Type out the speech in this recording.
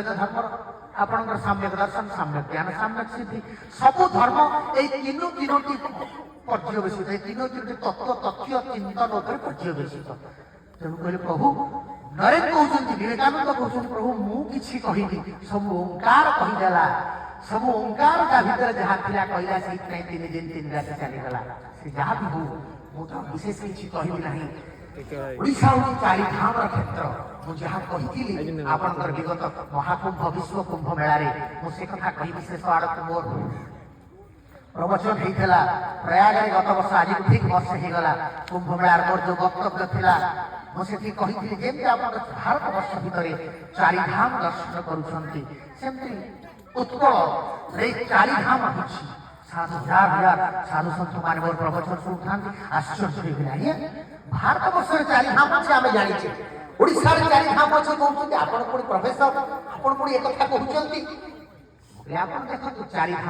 धर्म आपणकर सम्यक दर्शन सम्यक ज्ञान सम्यक सिद्धि सबु धर्म ये तीनोटी पर्यवेसित तीनोटी तत्व तथ्य चिंतन पर्यवेसित तेणु कहले प्रभु नरेन कहते विवेकानंद कहते प्रभु मुझे कहनी सब ओंकार कहीदेला सब ओंकार का भीतर जहाँ थिला कहला से 3 दिन 3 रात चलीगला से जहाँ भी हो मुझे विशेष किसी कहबी नहीं ओडिशा हूँ 4 धाम क्षेत्र मुझे जहाँ कही आपंकर विगत महाकुंभ विश्व कुंभ मेलार मुझे कथा कही शेष आड़क मोर प्रवचन होता प्रयाग गत वर्ष आज ठीक वर्ष होगला कुंभ मेलार मोर जो वक्तव्य था मुझे कही जमी आप भारत वर्ष भितर 4 धाम दर्शन करुँच उत्कल 4 धाम होती हजार हजार साधु सन्त मान मोर प्रवचन शुणुता आश्चर्य भारत वर्ष 4 धाम अच्छे आम जाचे ओडिशा 4 धाम अच्छे कहते आप प्रोफेसर आप एक कहते देखो 4 धाम